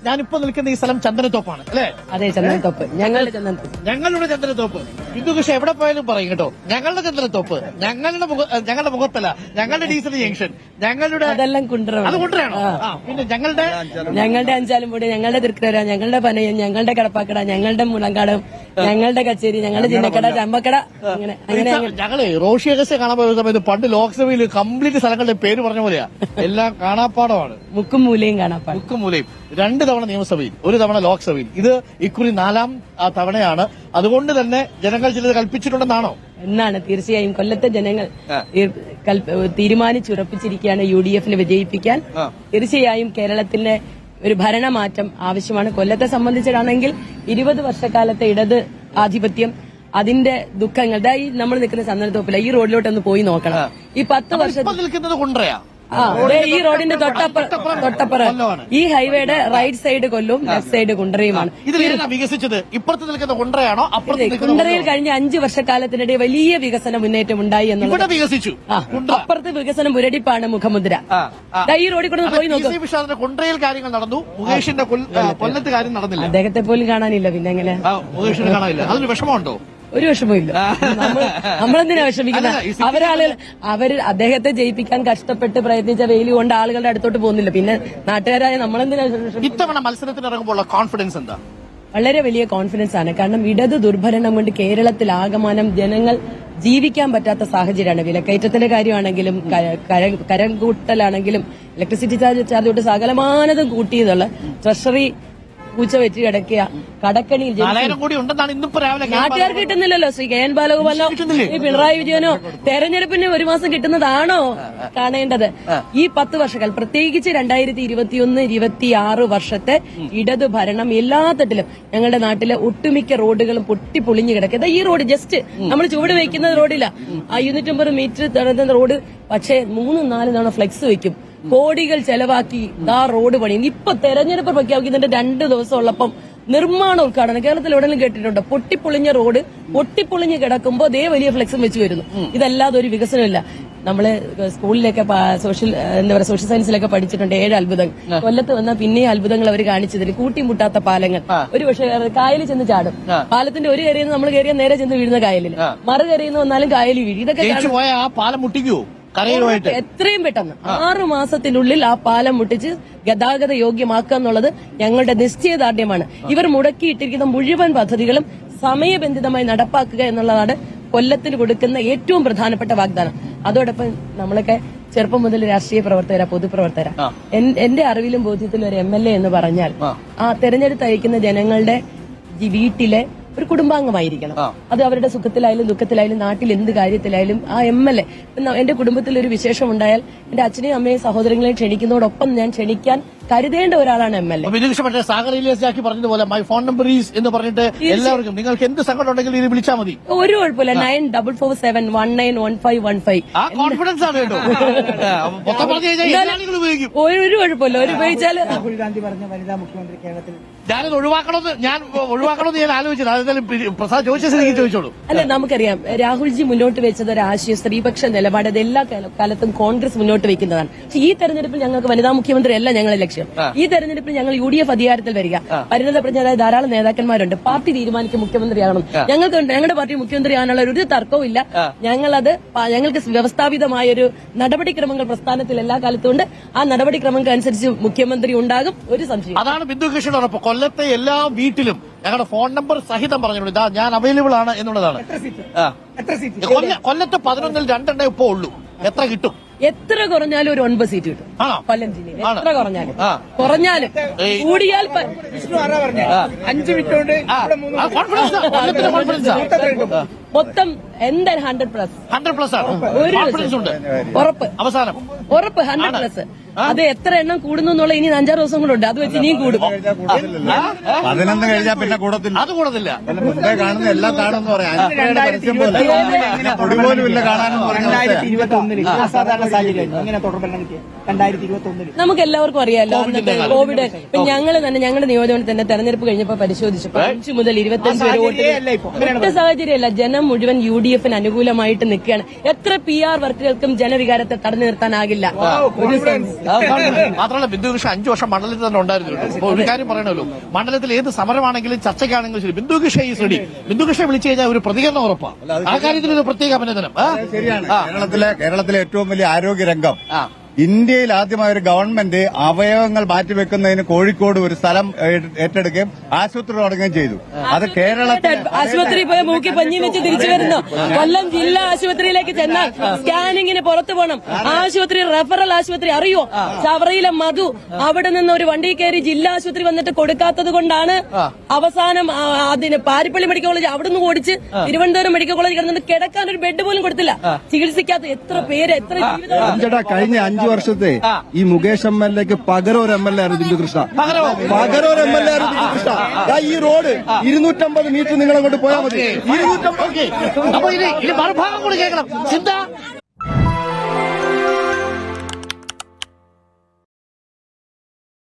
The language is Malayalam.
ഞാനിപ്പോ നിൽക്കുന്ന ഈ സ്ഥലം ചന്ദനത്തോപ്പാണ് അല്ലേ? അതെ, ചന്ദനത്തോപ്പ്. ഞങ്ങളുടെ ചന്ദനത്തോപ്പ്. ഞങ്ങളുടെ ചന്ദനത്തോപ്പ്. ബിന്ദു കൃഷി എവിടെ പോയാലും പറയും കേട്ടോ, ഞങ്ങളുടെ ചന്ദനത്തോപ്പ്, ഞങ്ങളുടെ മുഖത്തല്ല, ഞങ്ങളുടെ ഡീസൽ ജംഗ്ഷൻ, ഞങ്ങളുടെ അതെല്ലാം കുണ്ടറ. അത് കൊണ്ടുവരാണോ? പിന്നെ ഞങ്ങളുടെ അഞ്ചാലുംപൂടി, ഞങ്ങളുടെ തൃക്കര, ഞങ്ങളുടെ പനയം, ഞങ്ങളുടെ കടപ്പാക്കട, ഞങ്ങളുടെ മുളങ്കാടം, ഞങ്ങളുടെ കച്ചേരി, ഞങ്ങളുടെ ചിന്നക്കട, ചമ്പക്കട, അങ്ങനെ അങ്ങനെ ഞങ്ങള് റോഷി അഗസ്ത്യ കാണാൻ പോയ സമയത്ത് പണ്ട് ലോക്സഭയിൽ കംപ്ലീറ്റ് സ്ഥലങ്ങളുടെ പേര് പറഞ്ഞ പോലെയാ, എല്ലാം കാണാപ്പാടമാണ്. മുക്കും മൂലയും കാണാപ്പാട്. മുക്കും മൂലയും 2 തവണ നിയമസഭയിൽ, 1 തവണ ലോക്സഭയിൽ. ഇത് ഇക്കുറി 4ാം തവണയാണ്. അതുകൊണ്ട് തന്നെ ജനങ്ങൾ ചിലത് കൽപ്പിച്ചിട്ടുണ്ടെന്നാണോ? എന്നാണ് തീർച്ചയായും കൊല്ലത്തെ ജനങ്ങൾ തീരുമാനിച്ചുറപ്പിച്ചിരിക്കുകയാണ് UDF വിജയിപ്പിക്കാൻ. തീർച്ചയായും കേരളത്തിന്റെ ഒരു ഭരണമാറ്റം ആവശ്യമാണ്. കൊല്ലത്തെ സംബന്ധിച്ചിട്ടാണെങ്കിൽ 20 വർഷക്കാലത്തെ ഇടത് ആധിപത്യം, അതിന്റെ ദുഃഖങ്ങൾ നമ്മൾ നിൽക്കുന്ന ചന്ദനത്തോപ്പില്ല. ഈ റോഡിലോട്ടൊന്ന് പോയി നോക്കണം. ഈ 10 വർഷം നിൽക്കുന്നത് കൊണ്ടുവരാ ഈ റോഡിന്റെ തൊട്ടപ്പുറം ഈ ഹൈവേയുടെ റൈറ്റ് സൈഡ് കൊല്ലവും ലെഫ്റ്റ് സൈഡ് കുണ്ടറയുമാണ്. ഇതിലേതാ വികസിച്ചത്? ഇപ്പുറത്ത് നിൽക്കുന്ന കുണ്ടറയാണോ? കുണ്ടറയിൽ കഴിഞ്ഞ 5 വർഷക്കാലത്തിനിടെ വലിയ വികസന മുന്നേറ്റം ഉണ്ടായി എന്നുള്ളത്. വികസിച്ചു. അപ്പുറത്ത് വികസനം മുരടിപ്പാണ് മുഖമുദ്ര. ഈ റോഡിൽ കൂടെ പോയി നോക്കും. കുണ്ടറയിൽ കാര്യങ്ങൾ നടന്നു, മുകേഷിന്റെ കൊല്ലത്ത് കാര്യം നടന്നില്ല. അദ്ദേഹത്തെ പോലും കാണാനില്ല. പിന്നെ എങ്ങനെ മുകേഷിനെ കാണാനില്ല? അതിന് വിഷമമുണ്ടോ? ഒരു വിഷമമില്ല. നമ്മളെന്തിനാ വിഷമിക്കുന്നത്? അവര് അദ്ദേഹത്തെ ജയിപ്പിക്കാൻ കഷ്ടപ്പെട്ട് പ്രയത്നിച്ച വെയിൽ കൊണ്ട് ആളുകളുടെ അടുത്തോട്ട് പോകുന്നില്ല. പിന്നെ നാട്ടുകാരായ നമ്മളെന്തിനാ? ഇത്തവണ മത്സരത്തിന് ഇറങ്ങുമ്പോൾ കോൺഫിഡൻസ് എന്താ? വളരെ വലിയ കോൺഫിഡൻസ് ആണ്. കാരണം ഇടത് ദുർഭരണം കൊണ്ട് കേരളത്തിൽ ആകമാനം ജനങ്ങൾ ജീവിക്കാൻ പറ്റാത്ത സാഹചര്യമാണ്. വിലക്കയറ്റത്തിന്റെ കാര്യമാണെങ്കിലും കരം കൂട്ടലാണെങ്കിലും ഇലക്ട്രിസിറ്റി ചാർജ് തൊട്ട് സകലമാനതും കൂട്ടിയതുള്ള ട്രഷറി പൂച്ച വെച്ച് കിടക്കുക, കടക്കണിയിൽ നാട്ടുകാർക്ക് കിട്ടുന്നില്ലല്ലോ. ശ്രീ KN ബാലഗോപാലോ ഈ പിണറായി വിജയനോ തെരഞ്ഞെടുപ്പിന് 1 മാസം കിട്ടുന്നതാണോ കാണേണ്ടത്? ഈ 10 വർഷക്കാലം, പ്രത്യേകിച്ച് 2021-26 വർഷത്തെ ഇടത് ഭരണം എല്ലാ തട്ടിലും ഞങ്ങളുടെ നാട്ടിലെ ഒട്ടുമിക്ക റോഡുകളും പൊട്ടിപ്പൊളിഞ്ഞു കിടക്കുക. ഈ റോഡ് ജസ്റ്റ് നമ്മൾ ചുവട് വയ്ക്കുന്ന റോഡില്ല, 550 മീറ്റർ നടന്ന റോഡ്. പക്ഷേ 3-4 തവണ ഫ്ലെക്സ് വെക്കും, കോടികൾ ചെലവാക്കി ആ റോഡ് പണിയും. ഇപ്പൊ തെരഞ്ഞെടുപ്പ് പ്രഖ്യാപിക്കുന്നതിന്റെ 2 ദിവസം ഉള്ളപ്പം നിർമ്മാണ ഉദ്ഘാടനം കേരളത്തിൽ എവിടെയെങ്കിലും കേട്ടിട്ടുണ്ടോ? പൊട്ടിപ്പൊളിഞ്ഞ റോഡ് പൊട്ടിപ്പൊളിഞ്ഞ് കിടക്കുമ്പോ ദേ വലിയ ഫ്ലെക്സും വെച്ച് വരുന്നു. ഇതല്ലാതെ ഒരു വികസനമില്ല. നമ്മള് സ്കൂളിലൊക്കെ സോഷ്യൽ സയൻസിലൊക്കെ പഠിച്ചിട്ടുണ്ട് 7 അത്ഭുതങ്ങൾ. കൊല്ലത്ത് വന്നാൽ പിന്നെയും അത്ഭുതങ്ങൾ അവർ കാണിച്ചതിന് കൂട്ടിമുട്ടാത്ത പാലങ്ങൾ. ഒരു പക്ഷേ കായലിൽ ചെന്ന് ചാടും. പാലത്തിന്റെ ഒരു കരയിൽ നമ്മൾ കയറിയാൽ നേരെ ചെന്ന് വീഴുന്ന കായലിൽ, മറു കരയിൽ വന്നാലും കായലിൽ വീഴും. ഇതൊക്കെ പാലം മുട്ടിക്കുവോ? എത്രയും പെട്ടെന്ന് 6 മാസത്തിനുള്ളിൽ ആ പാലം മുട്ടിച്ച് ഗതാഗത യോഗ്യമാക്കുക എന്നുള്ളത് ഞങ്ങളുടെ നിശ്ചയദാർഢ്യമാണ്. ഇവർ മുടക്കിയിട്ടിരിക്കുന്ന മുഴുവൻ പദ്ധതികളും സമയബന്ധിതമായി നടപ്പാക്കുക എന്നുള്ളതാണ് കൊല്ലത്തിന് കൊടുക്കുന്ന ഏറ്റവും പ്രധാനപ്പെട്ട വാഗ്ദാനം. അതോടൊപ്പം നമ്മളൊക്കെ ചെറുപ്പം മുതൽ രാഷ്ട്രീയ പ്രവർത്തകരാ, പൊതുപ്രവർത്തകരാ. എന്റെ അറിവിലും ബോധ്യത്തിലും ഒരു MLA എന്ന് പറഞ്ഞാൽ ആ തെരഞ്ഞെടുത്തയക്കുന്ന ജനങ്ങളുടെ വീട്ടിലെ ഒരു കുടുംബാംഗമായിരിക്കണം. അത് അവരുടെ സുഖത്തിലായാലും ദുഃഖത്തിലായാലും നാട്ടിൽ എന്ത് കാര്യത്തിലായാലും ആ MLA. എന്റെ കുടുംബത്തിൽ ഒരു വിശേഷം ഉണ്ടായാൽ എന്റെ അച്ഛനെയും അമ്മയും സഹോദരങ്ങളെയും ക്ഷണിക്കുന്നതോടൊപ്പം ഞാൻ ക്ഷണിക്കാൻ കരുതേണ്ട ഒരാളാണ് MLA. സാഗർ പറഞ്ഞതുപോലെ മൈ ഫോൺ നമ്പർ ഈസ് എന്ന് പറഞ്ഞിട്ട് എല്ലാവർക്കും നിങ്ങൾക്ക് എന്ത് സങ്കടം ഉണ്ടെങ്കിലും ഇത് വിളിച്ചാൽ മതി. ഒരു കുഴപ്പമില്ല. 9447191515. കോൺഫിഡൻസ് ആണ് കേട്ടോ. ഒരു കുഴപ്പമില്ല. ഒരു ഉപയോഗിച്ചാൽ രാഹുൽ ഗാന്ധി പറഞ്ഞ വനിതാ മുഖ്യമന്ത്രി കേരളത്തിൽ ഞാനത് ഒഴിവാക്കണമെന്ന് ഞാൻ ആലോചിച്ചത്. അതെന്തായാലും പ്രസാദ് ചോദിച്ച സ്ഥിതിക്ക് ചോദിച്ചോളൂ. അല്ല, നമുക്കറിയാം രാഹുൽജി മുന്നോട്ട് വെച്ചത് ഒരു ആശയം, സ്ത്രീപക്ഷ നിലപാട്. അത് എല്ലാ കാലത്തും കോൺഗ്രസ് മുന്നോട്ട് വെക്കുന്നതാണ്. പക്ഷേ ഈ തെരഞ്ഞെടുപ്പിൽ ഞങ്ങൾക്ക് വനിതാ മുഖ്യമന്ത്രി അല്ല ഞങ്ങളുടെ ലക്ഷ്യം. ഈ തെരഞ്ഞെടുപ്പിൽ ഞങ്ങൾ UDF അധികാരത്തിൽ വരിക. പരിണതപ്രജ്ഞരായ ധാരാളം നേതാക്കന്മാരുണ്ട്. പാർട്ടി തീരുമാനിക്കും മുഖ്യമന്ത്രിയാകണം. ഞങ്ങളുടെ പാർട്ടി മുഖ്യമന്ത്രിയാകാനുള്ള ഒരു തർക്കവും ഇല്ല. ഞങ്ങൾക്ക് വ്യവസ്ഥാപിതമായ ഒരു നടപടിക്രമങ്ങൾ പ്രസ്ഥാനത്തിൽ എല്ലാ കാലത്തും ഉണ്ട്. ആ നടപടിക്രമങ്ങൾ അനുസരിച്ച് മുഖ്യമന്ത്രി ഉണ്ടാകും. ഒരു സംശയം. അതാണ് ബിന്ദു കൃഷ്ണനോടൊപ്പം കൊല്ലത്തെ എല്ലാ വീട്ടിലും ഞങ്ങളുടെ ഫോൺ നമ്പർ സഹിതം പറഞ്ഞോളൂ, ഇതാ ഞാൻ അവൈലബിൾ ആണ് എന്നുള്ളതാണ്. കൊല്ലത്ത് 11-ൽ 2 ഇപ്പോ ഉള്ളൂ. എത്ര കിട്ടും? എത്ര കുറഞ്ഞാലും ഒരു 9 സീറ്റ് കിട്ടും കൊല്ലം ജില്ലയിൽ. എത്ര കുറഞ്ഞാലും കൂടിയാൽ 5 മിനിറ്റ് കൊണ്ട് മൊത്തം എന്തായാലും 100+. ഉറപ്പ്. അവസാനം ഉറപ്പ് 100+. അത് എത്ര എണ്ണം കൂടുന്നു എന്നുള്ള ഇനി 5-6 ദിവസം കൂടെ ഉണ്ട്. അത് വെച്ച് ഇനിയും കൂടും. 11 കഴിഞ്ഞാൽ പിന്നെ കൂടത്തില്ല. അത് കൂടത്തില്ല. മുമ്പേ കാണുന്ന എല്ലാം കാണുമെന്ന് പറയാം. പോലുമില്ല കാണാനെന്ന് പറഞ്ഞാൽ 2021 അസാധാരണ സാഹചര്യം ഇങ്ങനെ തുടർഭരണം കിട്ടിയ 2021 നമുക്ക് എല്ലാവർക്കും അറിയാമല്ലോ. കോവിഡ് ഞങ്ങള് തന്നെ ഞങ്ങളുടെ നിയോജനം തന്നെ തെരഞ്ഞെടുപ്പ് കഴിഞ്ഞപ്പോൾ പരിശോധിച്ചപ്പോൾ 5 മുതൽ 25 വരെ ഒറ്റ സാഹചര്യമല്ല. ജനം മുഴുവൻ UDF അനുകൂലമായിട്ട് നിൽക്കുകയാണ്. എത്ര PR വർക്കുകൾക്കും ജനവികാരത്തെ തടഞ്ഞു നിർത്താനാകില്ല. ഉണ്ടായിട്ടില്ല. മാത്രമല്ല ബിന്ദു കൃഷ്ണ 5 വർഷം മണ്ഡലത്തിൽ തന്നെ ഉണ്ടായിരുന്നു കേട്ടോ. അപ്പൊ ഒരു കാര്യം പറയണമല്ലോ, മണ്ഡലത്തിൽ ഏത് സമരമാണെങ്കിലും ചർച്ചയ്ക്കാണെങ്കിലും ശരി ബിന്ദു കൃഷ്ണ ഈ റെഡി. ബിന്ദു കൃഷ്ണ വിളിച്ചു കഴിഞ്ഞാൽ ഒരു പ്രതികരണം ഉറപ്പാ. ആ കാര്യത്തിൽ ഒരു പ്രത്യേക അഭിനന്ദനം. ശരിയാണ്. കേരളത്തിലെ ഏറ്റവും വലിയ ആരോഗ്യ രംഗം ഇന്ത്യയിൽ ആദ്യമായ ഒരു ഗവൺമെന്റ് അവയവങ്ങൾ മാറ്റിവെക്കുന്നതിന് കോഴിക്കോട് ഒരു സ്ഥലം ഏറ്റെടുക്കുകയും ആശുപത്രി തുടങ്ങുകയും ചെയ്തു. അത് കേരളത്തിൽ ആശുപത്രി പോയ മൂക്കി പഞ്ഞി വെച്ച് തിരിച്ചു വരുന്നു. കൊല്ലം ജില്ലാ ആശുപത്രിയിലേക്ക് ചെന്നാൽ സ്കാനിങ്ങിന് പുറത്തു പോകണം. ആശുപത്രി റെഫറൽ ആശുപത്രി അറിയോ? ചവറയിലെ മധു അവിടെ നിന്ന് ഒരു വണ്ടി കയറി ജില്ലാ ആശുപത്രി വന്നിട്ട് കൊടുക്കാത്തത് കൊണ്ടാണ് അവസാനം അതിന് പാരിപ്പള്ളി മെഡിക്കൽ കോളേജ് അവിടുന്ന് ഓടിച്ച് തിരുവനന്തപുരം മെഡിക്കൽ കോളേജ് കിടന്നിട്ട് കിടക്കാൻ ഒരു ബെഡ് പോലും കൊടുത്തില്ല. ചികിത്സിക്കാത്ത എത്ര പേര്, എത്ര ജീവിതം. കഴിഞ്ഞ 5 വർഷത്തെ ഈ മുകേഷ് എംഎൽഎക്ക് പകരം ഒരു എംഎൽഎ ആണ് ബിന്ദു കൃഷ്ണ. പകരം ഒരു എംഎൽഎ ആണ് ബിന്ദു കൃഷ്ണ. ഈ റോഡ് 250 മീറ്റർ നിങ്ങൾ അങ്ങോട്ട് പോയാൽ മതി. 250. അപ്പൊ ഇനി മറുഭാഗം കൂടി കേൾക്കണം. ചിന്ത